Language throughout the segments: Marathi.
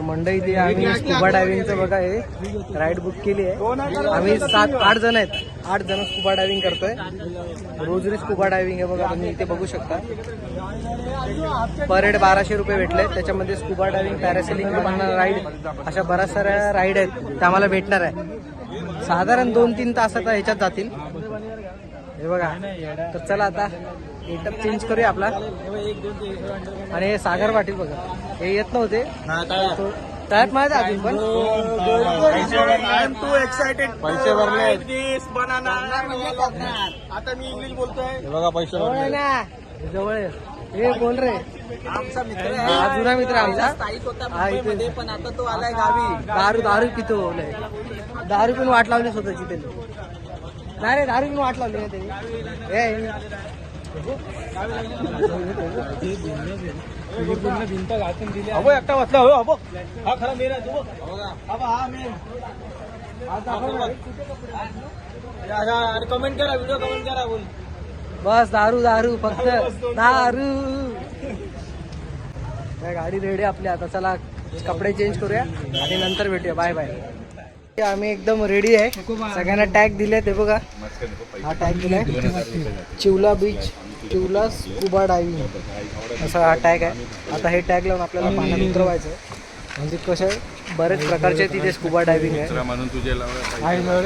तर मंडई आम्ही स्कुबा डायव्हिंगचं बघा हे राईड बुक केली आहे. आम्ही 7-8 जण आहेत. 8 जण स्कुबा डायव्हिंग करतोय. रोजरी स्कुबा डायव्हिंग आहे बघा, तुम्ही इथे बघू शकता. पर हेड 1200 रुपये भेटले. त्याच्यामध्ये स्कुबा डायव्हिंग, पॅरासेलिंग, राईड अशा बऱ्याच साऱ्या राईड आहेत त्या आम्हाला भेटणार आहे. साधारण 2-3 तासात ह्याच्यात जातील हे बघा. तर चला आता गेटअप चेंज करूया आपला. आणि हे सागर पाटील बघा, हे येत नव्हते तळ्यात माहिती अजून पण पैसे भरले आता मी इंग्लिश बोलतोय बघा. पैसे भरले ना जवळ आहे. हे कोण रे? आमचा मित्र हा जुना मित्र आमचा. स्थायिक होता हा, इथे. मुंबईमध्ये, पण आता तो आलाय गावी. दारू पितो बोलय. दारू पिऊन वाट लावली स्वतःची त्यांनी. नाही रे, दारू पिऊन वाट लावली ना त्यांनी. भिंत घासून दिली. अबो एकटा वाचला हो. अबो हा खरा मेरा तू. हा मेन कमेंट करा, व्हिडिओ कमेंट करा. बोल बस दारू फक्त दारू. गाडी रेडी आपली. आता चला कपडे चेंज करूया आणि नंतर भेटूया. Bye bye. आम्ही एकदम रेडी आहे. सगळ्यांना टॅग दिले ते बघा. हा टॅग दिलाय Chivla beach, Chivla scuba diving असा हा टॅग आहे. आता हे टॅग लावून आपल्याला पाण्यात उतरवायचं आहे. म्हणजे कसं बरेच प्रकारचे तिथे स्कुबा डायव्हिंग आहे.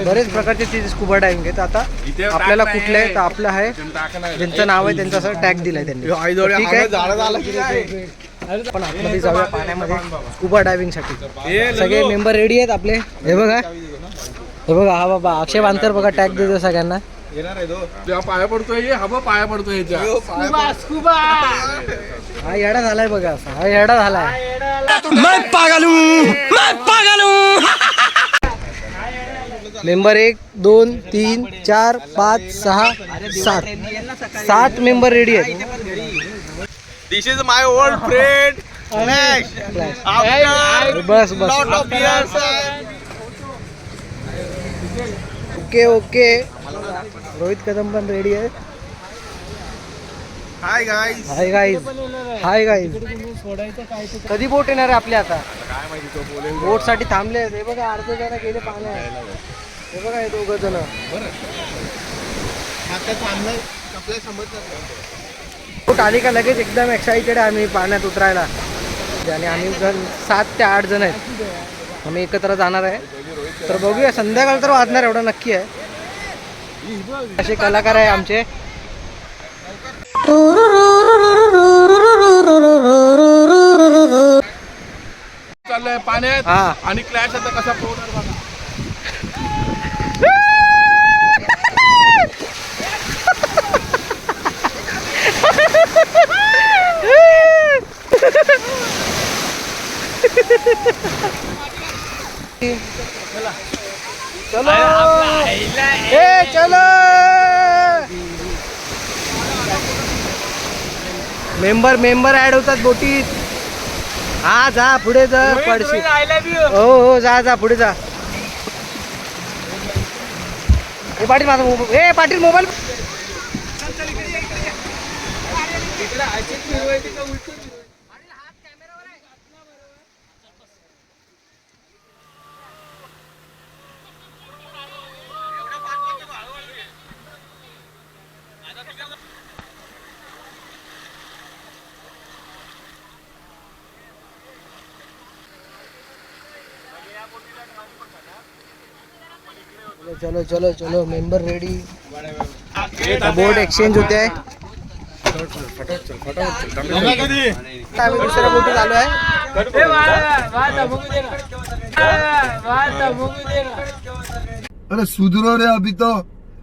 बरेच प्रकारचे तिथे स्कुबा डायव्हिंग आहेत. आता आपल्याला कुठलं आहे तर आपलं आहे ज्यांचं नाव आहे त्यांचं असं टॅग दिलाय त्यांनी. ठीक आहे, पण आतमध्ये जाऊया पाण्यामध्ये स्कुबा डायव्हिंग साठी. सगळे मेंबर रेडी आहेत आपले. हे बघा, हे बघा. हा बाबा अक्षय बांतर बघा टॅग देतो सगळ्यांना. पाया पडतोय. हा पाया पडतोय. हा येडा झालाय बघा असा. हा येडा झालाय. मेंबर 1, 2, 3, 4, 5, 6, 7 मेंबर रेडी आहेत. This is my old friend. बस ओके. रोहित कदम पण रेडी आहे. Hi guys. Hi guys. कधी बोट येणार आहे आपल्या? आता काय माहिती तो बोले. बोट साठी थांबले. हे बघा अर्धे जण गेले पाण्यात. हे बघा हे 2 जण. बोट आली का लगेच एकदम एक्साइटेड आहे आम्ही पाण्यात उतरायला. आणि आम्ही 7 ते 8 जण आहेत. आम्ही एकत्र जाणार आहे. तर बघूया संध्याकाळ तर वाजणार एवढं नक्की आहे. असे कलाकार आहे आमचे. चाललंय पाण्यात. हा. आणि क्लॅश आता कसा पोहणार बघा. चलो चलो. मेंबर ऍड होतात बोटीत. हा जा पुढे जा. पडशी. हो जा पुढे जा. हे पाटील माझा मोबाईल. हे पाटील मोबाईल. चलो मेंबर रेडी. बोर्ड एक्सचेंज होते आहे. आम्ही दुसऱ्या बोटीत आलो आहे. अरे सुधरो रे.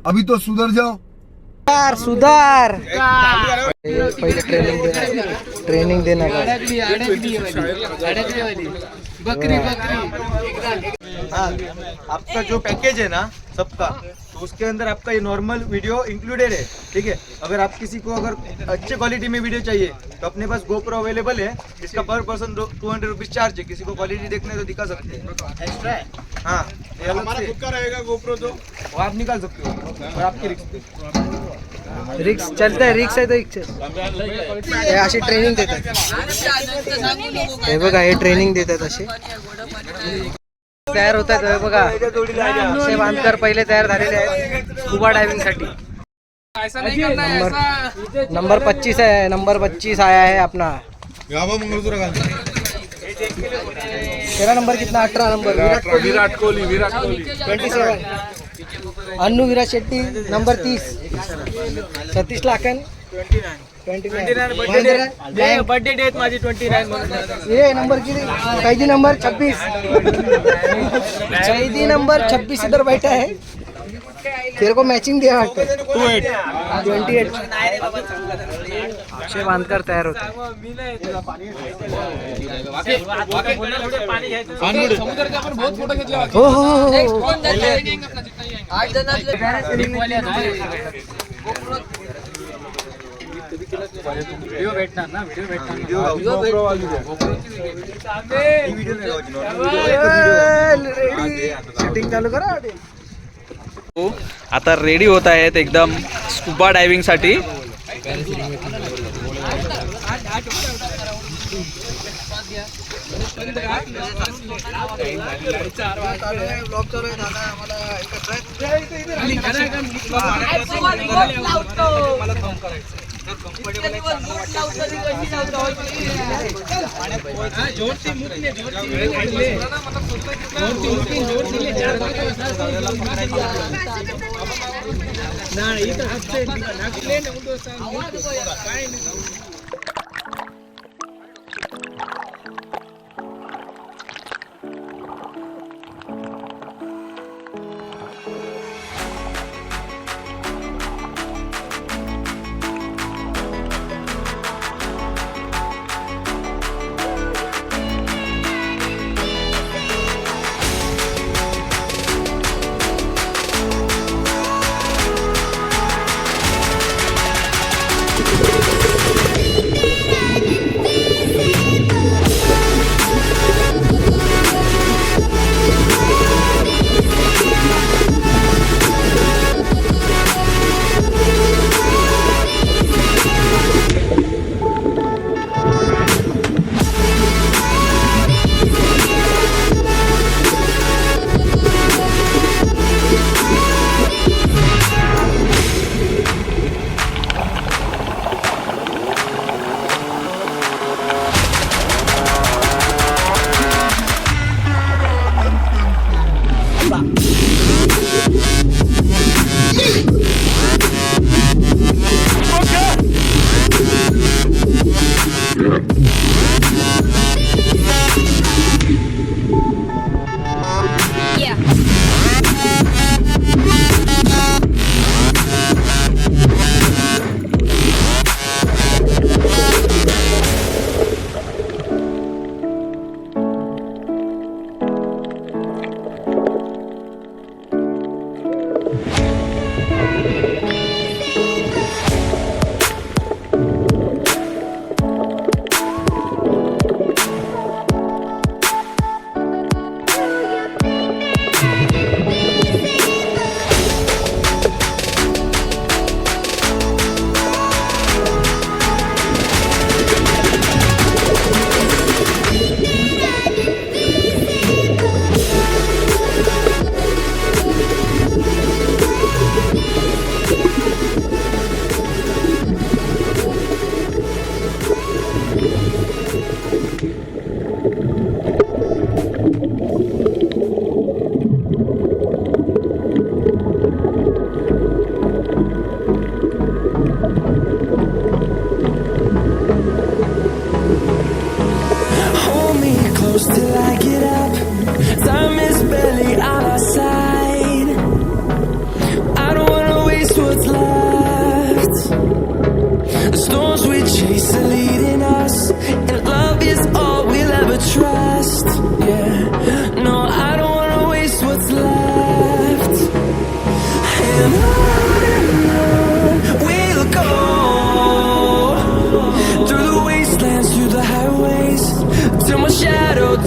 अभी तो सुधर जाओ. सुधार. पहिले ट्रेनिंग देणार. बकरी आपका जो पैकेज है ना सबका, तो उसके अंदर आपका ये नॉर्मल वीडियो इंक्लूडेड है. ठीक है. अगर आप किसी को अगर अच्छे क्वालिटी में वीडियो चाहिए तो अपने पास GoPro अवेलेबल है. इसका पर पर्सन 200 रुपीज चार्ज है. किसी को क्वालिटी देखना है तो दिखा सकते हैं. एक्स्ट्रा है. हाँ ये अलग हमारा से खुद का रहेगा गोप्रो तो वो आप निकाल सकते हो और आपकी रिस्क पे। रिक्स चलता है, रिक्स आहे तो रिक्स हे अशी ट्रेनिंग देतात. हे बघा हे ट्रेनिंग देतात असे तयार होतात. हे बघा असे बांधकर पहिले तयार झालेले आहेत स्कुबा डायव्हिंग साठी. नंबर 25 है, नंबर 25 आया है अपना. तेरा नंबर कितना? 18 number Virat Kohli 27. Annu Virat Shetty number 30. Satish Lakhan 29. Birthday date माझी 29 म्हणून. ये नंबर किती? कैदी नंबर 26. कैदी नंबर 26 इधर बैठा है. तेरे को मैचिंग दिया वाटतं. 28. अक्षय बांधकर तयार होते. हो हो हो. शूटिंग चालू करा. आता रेडी होत आहेत एकदम स्कुबा डायव्हिंग साठी.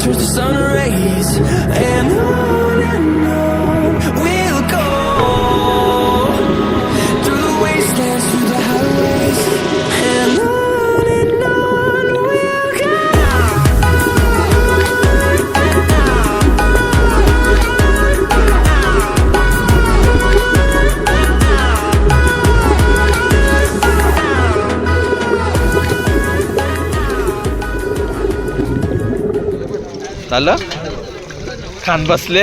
Turns to sun rays and on झालं खान बसले.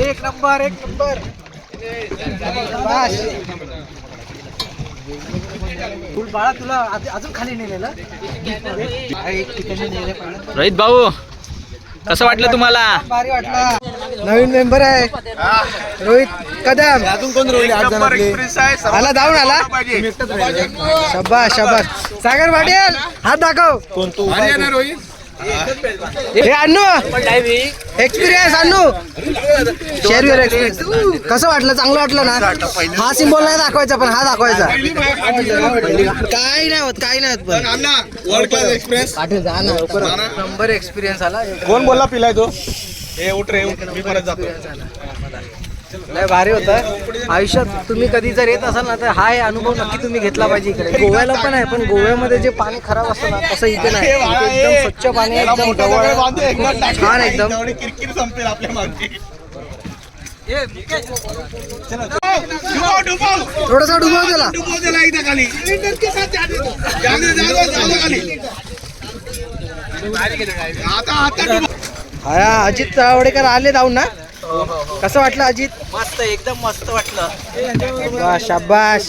एक नंबर बस. फुल बाळा तुला अजून खाली नेलेलं एक ठिकाणी नेले पहिलं. रोहित भाऊ कसं वाटलं तुम्हाला? भारी वाटला. नवीन मेंबर आहे रोहित कदम. अजून कोण रोहिली 8 जणांतले? आला धावून आला. शाबास सागर पाटील हात दाखव. कोण तू? हे Annu experience Annu share your experience. कसं वाटलं? चांगलं वाटलं ना? हा सिम्बॉल नाही दाखवायचा पण हा दाखवायचा. काही नाही होत पण वर्ल्ड क्लास एक्सप्रेस. पाटील जा ना नंबर एक्सपिरियन्स आला. कोण बोलला पिलाय तो? हे उठ रे मी परत जातो. लय भारी होतं. आयुष्यात तुम्ही कधी जर येत असाल ना तर हा हे अनुभव नक्की तुम्ही घेतला पाहिजे. इकडे गोव्याला पण आहे पण गोव्यामध्ये जे पाणी खराब असतं ना तसं इथे नाही. इथे एकदम स्वच्छ पाणी आहे, एकदम ढवळ, छान एकदम. किरकिर संपेल आपल्या मागची. थोडासा डुबव त्याला. हा अजित तळवडेकर आले जाऊन ना. कसं वाटलं अजित? मस्त एकदम मस्त वाटलं. शाबाश.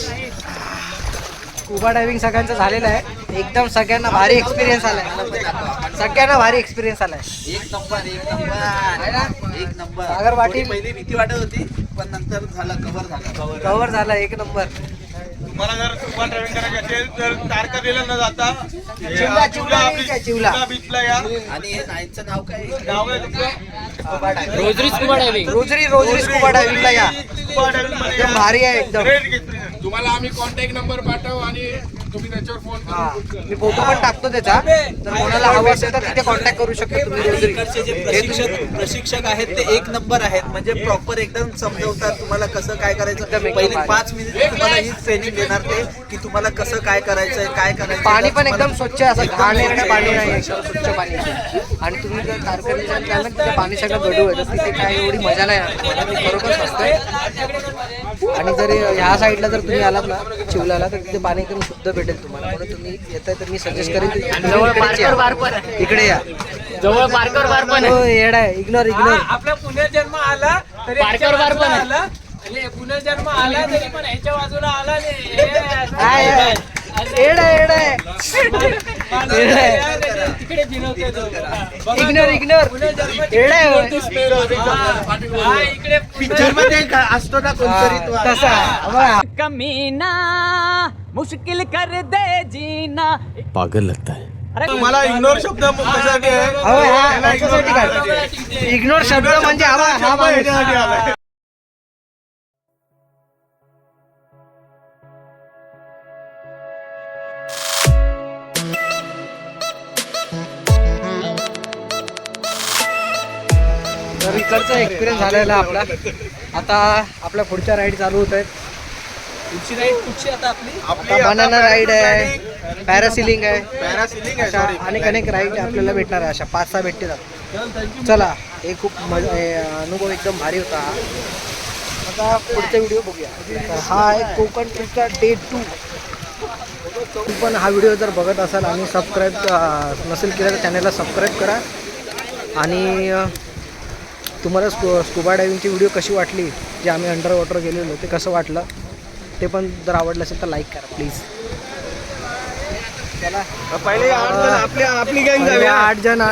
स्कुबा डायव्हिंग सगळ्यांचं झालेलं आहे. एकदम सगळ्यांना भारी एक्सपिरियन्स आलाय. एक नंबर सागर पाटील पहिली भीती वाटत होती पण नंतर झाला कव्हर झाला. एक नंबर. तुम्हाला जर स्कुबा ड्रायव्हिंग करायची असेल तर तारकर्लीला न जाता चिवला बीचला या. आणि हे नाईटचं नाव काय? नाव आहे तुमचं? रोजरी स्कुबा डायव्हिंगला या. स्कुबा ड्रायव्हिंग मध्ये एकदम भारी आहे एकदम. Great experience. तुम्हाला आम्ही कॉन्टॅक्ट नंबर पाठवू आणि तुम्ही त्याच्यावर फोन हा मी फोटो पण टाकतो त्याचा. तर कोणाला हवं असेल तर तिथे कॉन्टॅक्ट करू शकता तुम्ही. इकडचे जे प्रशिक्षक आहेत ते एक नंबर आहेत. म्हणजे प्रॉपर एकदम समजवतात तुम्हाला कसं काय करायचं. पहिले 5 मिनिट तुम्हाला ही ट्रेनिंग देणार ते की तुम्हाला कसं काय करायचंय काय करायचं. पाणी पण एकदम स्वच्छ आहे, असं घाण येणारं पाणी नाही, एकदम स्वच्छ पाणी. आणि तुम्ही जर तारकर्ली जाल त्याला तिथे पाणी सगळं गढूळ आहे तर तिथे काय एवढी मजा नाही येणार. ती खरोखर स्वस्त आहे. आणि जर ह्या साईडला जर तुम्ही आलात ना चिवलाला तर तिथे पाणी एकदम शुद्ध भेटेल तुम्हाला. म्हणून तुम्ही येताय तर मी सजेस्ट करेन इकडे या. जवळ पार्कर बार पण हो येड आहे. इग्नोर आपला पुनर्जन्म आला तरी पार्कर बार पण आला. आणि पुनर्जन्म आला तरी पण ह्याच्या बाजूला आला येड आहे. तिकडे जिनवतोय तो. इग्नोर येड आहे. इकडे पिक्चर मध्ये असतो ना कोणतरी तो. तसा बघा. कमीना मुश्किल कर दे जीना. तुम्हाला इग्नोर शब्द कशासाठी आहे? इग्नोर शब्द म्हणजे हा माणूस. तर इकडचा एक्सपिरियन्स झालेला आपला. आता आपल्या पुढच्या राईड चालू होत आहेत. कुठची आता आपली आता बनाना राईड आहे, पॅरासिलिंग आहे, पॅरासिलिंग आहे. अशा अनेक राईड आपल्याला भेटणार आहे. अशा 5-6 भेटतील. चला हे खूप अनुभव एकदम भारी होता हा. आता पुढचा व्हिडिओ बघूया. तर हा आहे कोकण ट्रिपचा डे 2. तुम्ही पण हा व्हिडिओ जर बघत असाल आणि सबस्क्राईब नसेल केलं तर चॅनलला सबस्क्राईब करा. आणि तुम्हाला स्कुबा डायव्हिंगची व्हिडिओ कशी वाटली, जे आम्ही अंडर वॉटर गेलेलो ते कसं वाटलं ते पण जर आवडलं असेल तर लाईक करा प्लीज. चला पहिले आपली गँग पहिले 8 जण.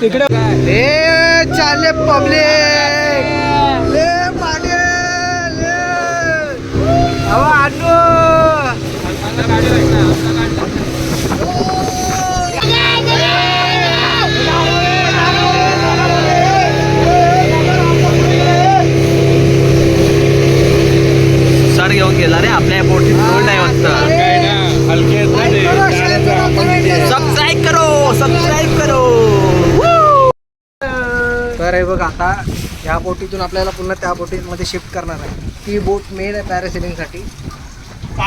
तिकडे ले चालले पब्लिक. ले मागे ले हवा आणू. सर घेऊन गेला रे आपल्या बोटीत. रोड नाही वाटतं. सबस्क्राईब करो. तर हे बघ आता ह्या बोटीतून आपल्याला पुन्हा त्या बोटीमध्ये शिफ्ट करणार आहे. ती बोट मेन आहे पॅरासेलिंगसाठी.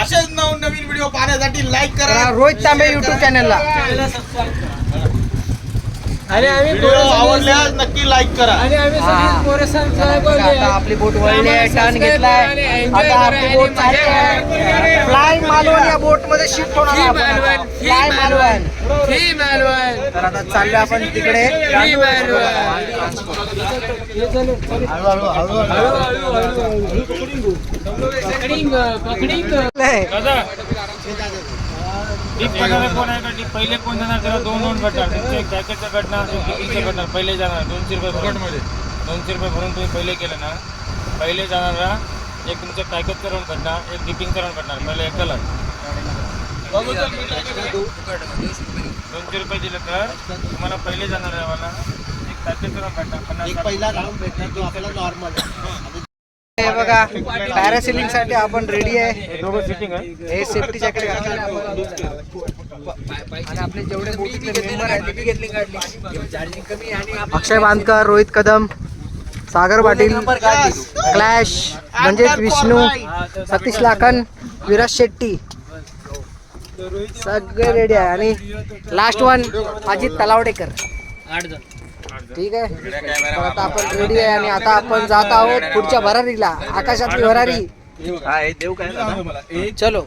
असेच नवीन व्हिडिओ पाहण्यासाठी लाईक करा. रोहित तांबे YouTube चॅनलला. आणि आम्ही व्हिडिओ आवडल्यास नक्की लाईक करा. आणि आम्ही हा. सगळी पोरं subscribe बघा, केली. आता आपली बोट वळली आहे, आम्हाला टर्न subscribe घेतलाय. करा आणि enjoy आता आपली करा बोट आणि चालली मजा आहे. करा. फ्लाय मालवण या बोट मध्ये शिफ्ट होणार ही आहे आपण आता. मालवण, ही फ्लाय मालवण. मालवण, ही मालवण, तर आता चाललोय आपण तिकडे. ही मालवण. पकडींग. नाही. पहिले कोण जाणार त्याला दोन भेटणार तुमचे पॅकेजचं भेटणार बुकिंगचं भेटणार. पहिले जाणार 200 रुपये भरून 200 रुपये भरून तुम्ही पहिले केलं ना, पहिले जाणारा एक तुमचं पॅकेजचं राऊंड भेटणार, एक डिपिंगचं राऊंड भेटणार. पहिले एकाला 200 रुपये दिले तर तुम्हाला पहिले जाणार आहे मला एक पॅकेजचं राऊंड भेटणार. एक पहिला राऊंड भेटणार तो आपला नॉर्मल. हे बघा पॅरासिलिंग साठी आपण रेडी आहे. दोघं सिटिंग आहे. हे सेफ्टी जॅकेट घातलेलं आहे आपण. आणि आपले जेवढे बोटीतले मेंबर आहेत, अक्षय बांधकर, रोहित कदम, सागर पाटील, क्लॅश म्हणजेच विष्णू, सतीश लाखन, विराज शेट्टी सगळे रेडी आहे. आणि लास्ट वन अजित तलावडेकर. ठीक आहे, तर आता आपण रेडी आहे आणि आता आपण जात आहोत पुढच्या भरारीला. आकाशातली भरारी. चलो.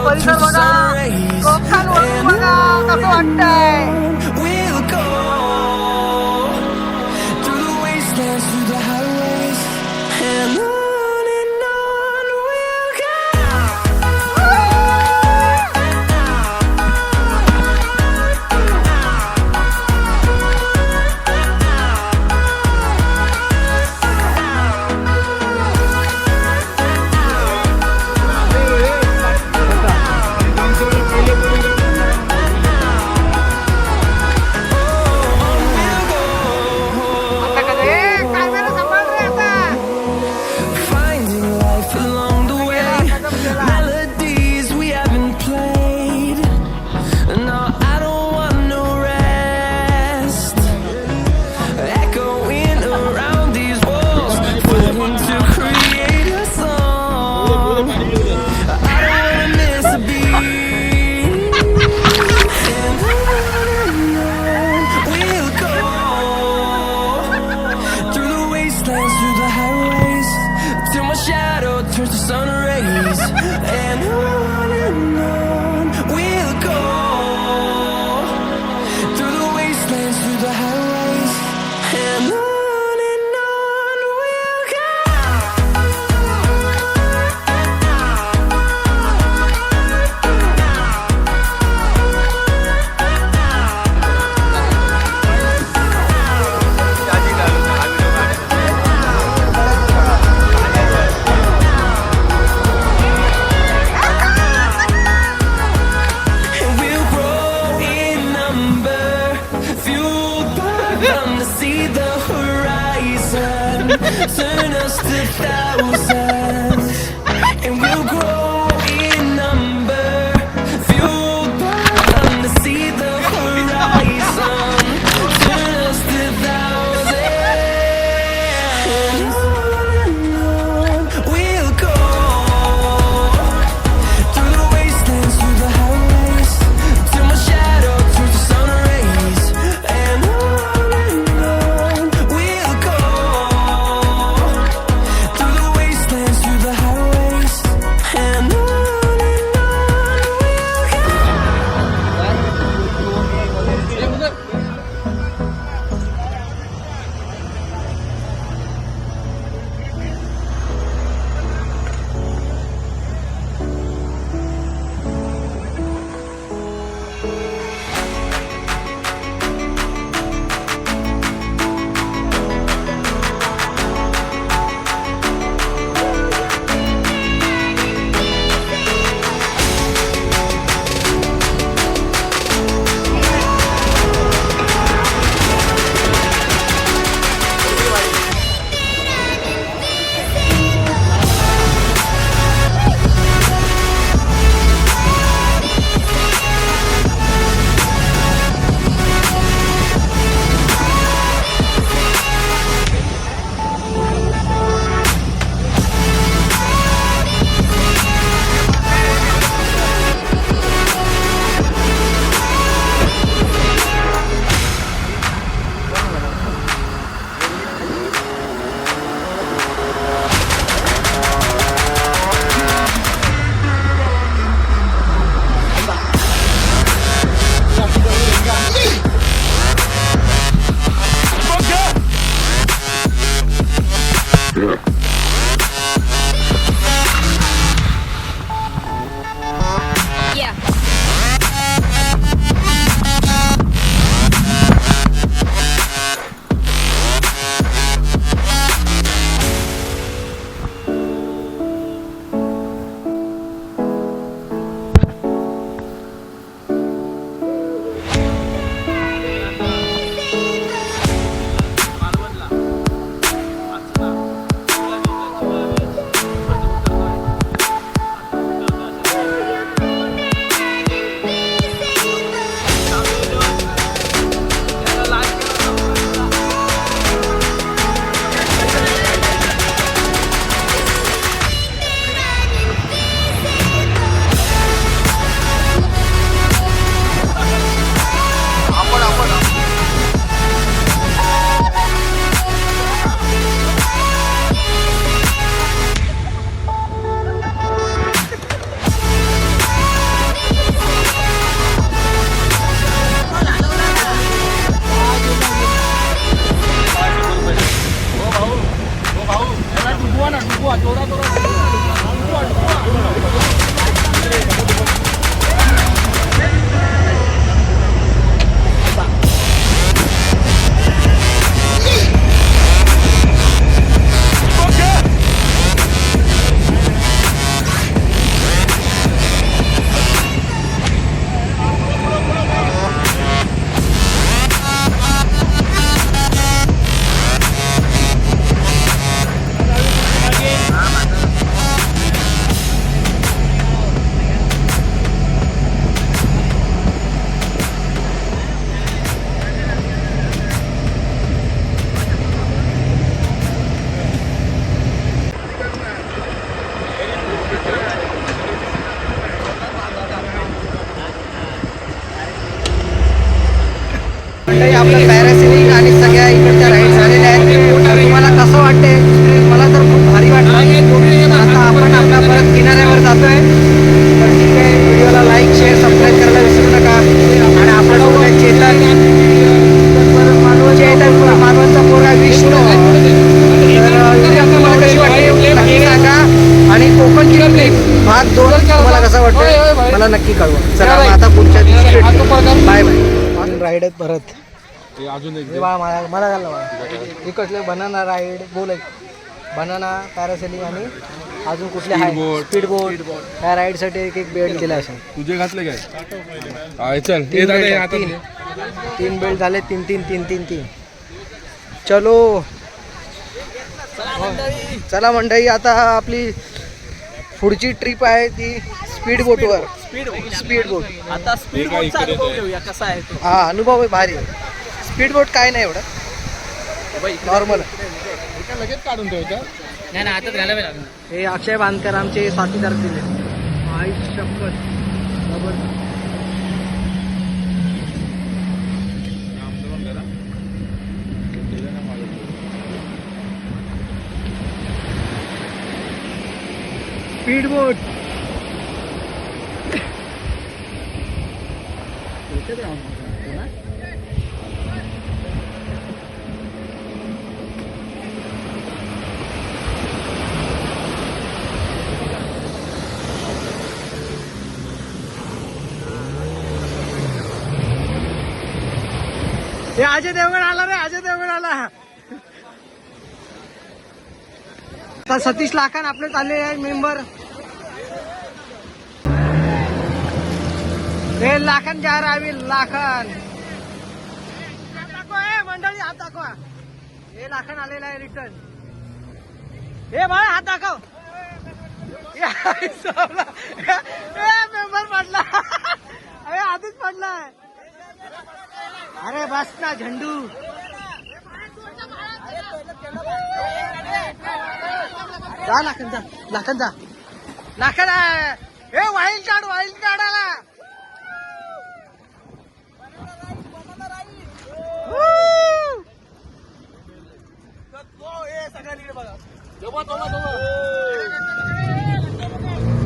परिसर बघा, कोकण वरून बघा कसं वाटतंय. मंडळी आपलं पॅरासेलिंग आणि सगळ्या इकडच्या राईड झालेल्या आहेत. तर तुम्हाला कसं वाटते? मला तर खूप भारी वाटलं. आता आपण आपल्या परत किनाऱ्यावर जातोय. तर ठीक आहे, व्हिडिओला लाईक शेअर सबस्क्राईब करायला विसरू नका. आणि आपल्यासोबत चेतन मानवांचा पोरा विष्णू. तर व्हिडिओ तुम्हाला कशी वाटते नक्की सांगा. आणि कोकणची ट्रिप भाग 2 तुम्हाला कसा वाटतं मला नक्की कळवा. चला आता पुढच्या दिवशी भेटू. Bye bye. राईड आहेत परत मला झालं हे कसले बनाना राईड बोल बनाना पॅरासेलिंग आणि अजून कुठले आहे स्पीड बोट. त्या राईडसाठी एक बेल्ट दिला असेल. तुझे घातले काय चल 3 बेल्ट झाले 3 चलो. चला मंडळी आता आपली पुढची ट्रिप आहे ती स्पीड बोटवर. स्पीड बोट. आता स्पीड बोटचा अनुभव घेऊया कसा आहे तो. हा अनुभव आहे भारी. स्पीड बोट काय नाही एवढं नॉर्मल. लगेच काढून ठेवता. हे अक्षय बांधकर आमचे साथीदार दिले. आई शपथ जबरदस्त. स्पीड बोट. हे अजय देवगण आला रे. अजय देवगण आला. आता सतीश लाखान आपले चालले आहे मेंबर. हे लाखन जा रहा है. लाखन मंडळी हात दाखवा. हे लाखन आलेला आहे रिटर्न. हे भाई हात दाखव. मेंबर पडला. अरे आधीच पडलाय. अरे बस ना झंडू. जा लाखन जा. लाखन जा. लाखन हे वाईल्ड कार्ड आला.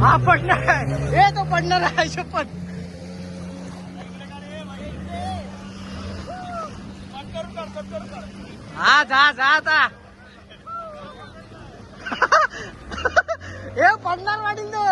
हा पडणार आहे. हे तो पडणार आहे शपथ. हा जा आता. हे पडणार वाढील तो.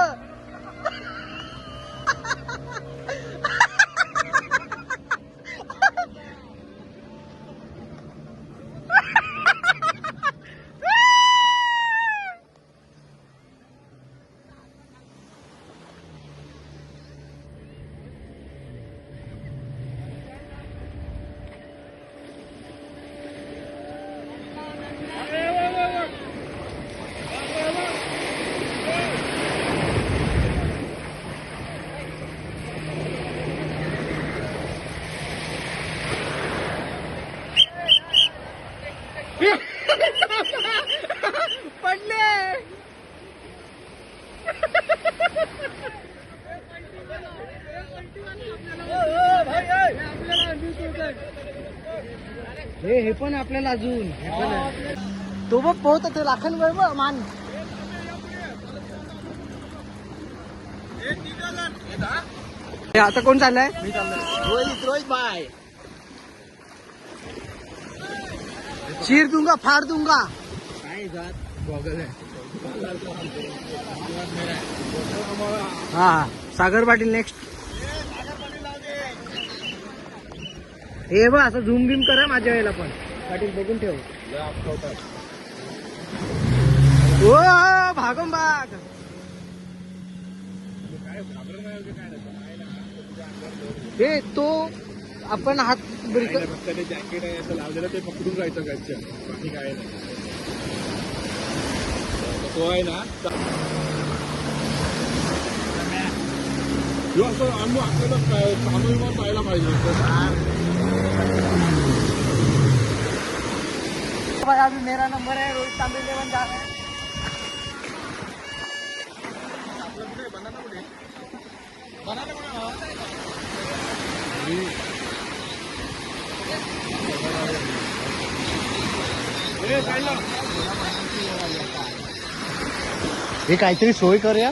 पडले. हे पण आपल्याला अजून तो बघ पोहत ते लाखन मान. आता कोण चाललाय? रोहित भाई. चीर दूंगा फाड़ दूंगा. हा सागर पाटील नेक्स्ट. हे बघ असं झूम बिम करा माझ्या वेळेला पण. पाटील बघून ठेव. ओ भागम भाग. हे तो आपण हात जॅकेट आहे असं लावलेलं ते पकडून जायचं घरच्या. बाकी काय नाही. तो आहे ना असं आम्ही आपल्याला सामूहिक पाहायला पाहिजे. अभी मेरा नंबर है. रोहित तांबे 11 जा रहा है. हे काहीतरी सोय करूया.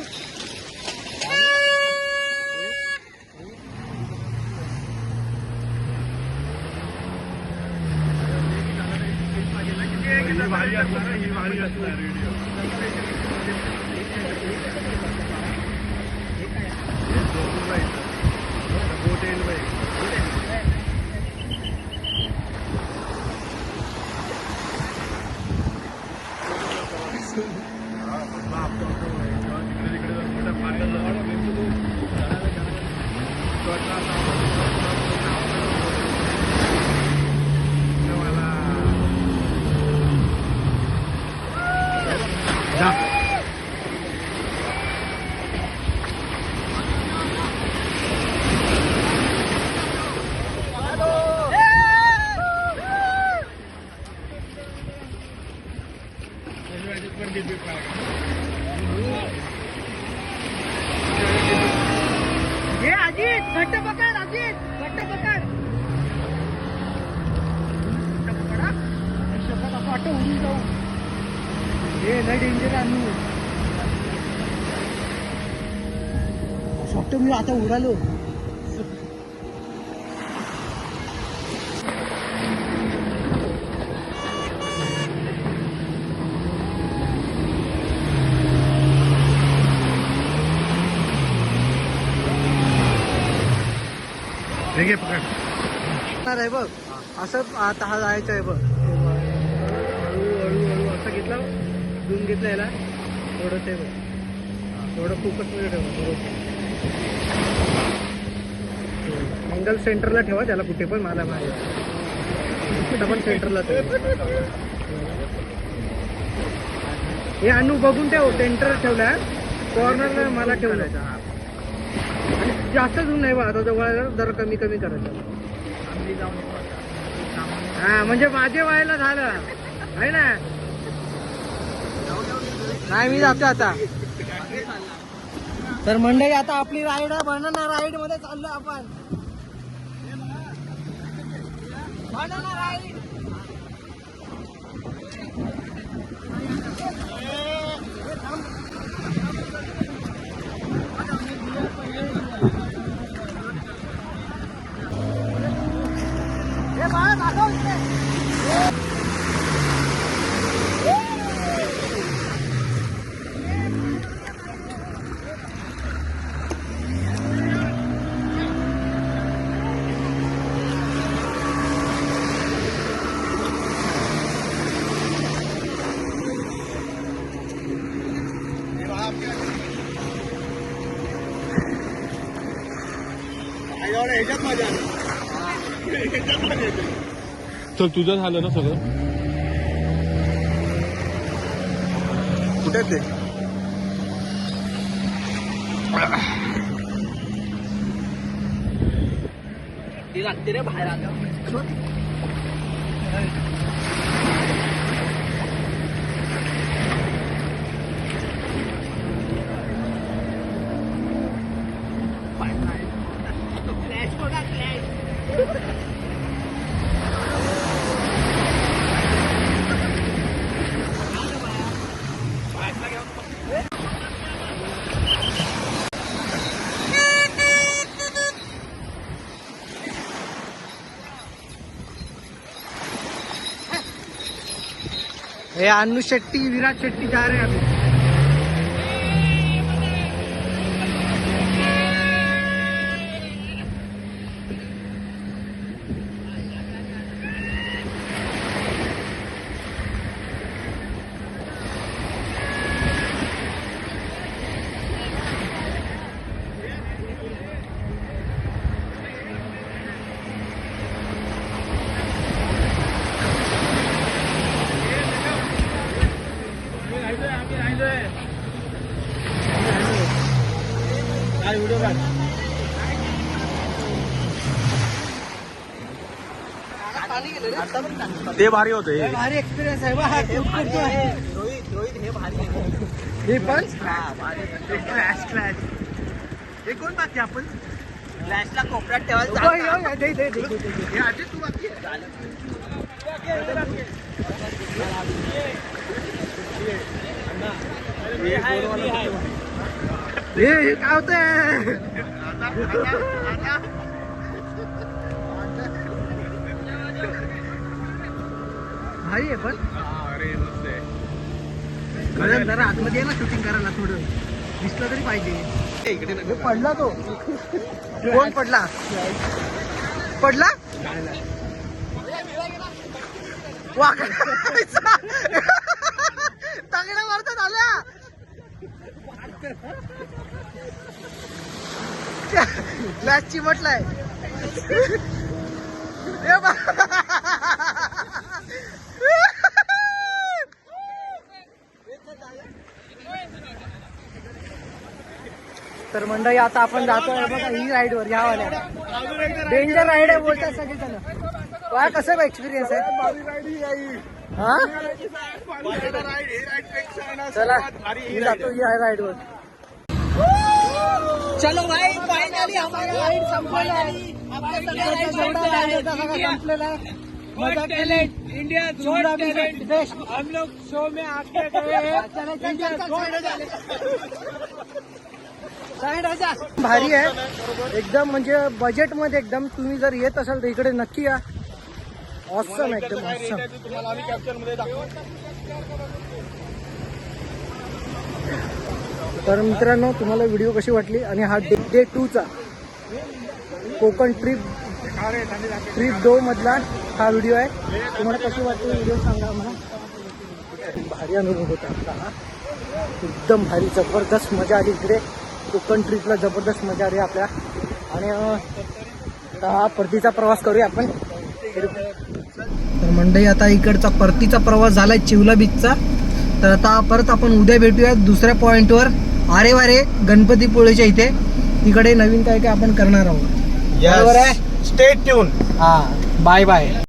हे अजित घट्ट पकड, अजित घट्ट पकड. वाटतं उडून जाऊ. हे लय डेंजर आणू. फक्त मी आता उडालो. आहे बघ असं आता हा जायचं आहे बघ. हळूहळू असं घेतलं, धुवून घेतलं याला थोडं ते बघ, थोडं फोकसमध्ये ठेवा. अँगल सेंटरला ठेवा त्याला, कुठे पण मला माहिती डबल सेंटरला ठेवा. हे अनु बघून ठेव, सेंटर ठेवला कॉर्नरला मला ठेवलं. जास्त झूम नाही बा, आता जवळ जरा कमी कमी करायचं. हा म्हणजे माझे व्हायला झालं आहे ना. नाही मी जातो आता. तर मंडळी आता आपली राईड बनाना राईड मध्ये चाललो आपण. Banana ride. तर तुझं झालं ना सगळं. कुठे ते ती लागते रे बाहेर आता. ये अनु शेट्टी, विराट शेट्टी जा रहे हैं अभी. ते भारी होते. भारी एक्सपिरियन्स आहे बा. रोहित हे भारी आहे. हे पण हा भारी. Crash crash. हे कोण बाकी आपण ग्लासला कोपऱ्यात ठेवायला ओय, सांगा. ओय, दे, दे, दे, दे, दे. हे काय होतंय? भारी आहे पण खरं जरा आतमध्ये आहे ना शूटिंग करायला थोडं दिसलं तरी पाहिजे. हे पडला तो कोण पडला पडला तांगड्या मारतात आल्या ग्लास चिमटलाय. ए बा. तर मंडळी आता आपण जातोय बघा ही राईडवर ह्या वाल्या डेंजर राईड आहे बोलतात सगळेजण. काय कसं एक्सपिरियन्स आहे हा चला मी जातो या राईडवर. चलो भाई फाइनली हमारा राइड संपलेला आहे. संपलेला आहे. मजा केली. इंडिया चिवला भी बेस्ट. हम लोग शो में आके गए भारी आहे एकदम म्हणजे बजेट मध्ये एकदम. तुम्ही जर येत असाल तर इकडे नक्की या. ऑसम एकदम ऑसम. तुम्हाला आम्ही कॅप्चर मध्ये दाखवू. तर मित्रांनो तुम्हाला व्हिडिओ कशी वाटली आणि हा डे 2चा कोकण ट्रिप 2 मधला हा व्हिडिओ आहे. तुम्हाला कशी वाटली व्हिडिओ सांगा मला. भारी अनुभव होता आपला हा. एकदम भारी जबरदस्त मजा आली इकडे. कोकण ट्रिपला जबरदस्त मजा आली आपल्या. आणि आता हा परतीचा प्रवास करूया आपण. तर मंडळी आता इकडचा परतीचा प्रवास झालाय चिवला बीचचा. तर आता परत आपण उद्या भेटूया दुसऱ्या पॉइंटवर आरे वारे गणपतीपुळेच्या इथे. तिकडे नवीन काय काय आपण करणार आहोत. बरोबर आहे. Stay tune. हा बाय बाय.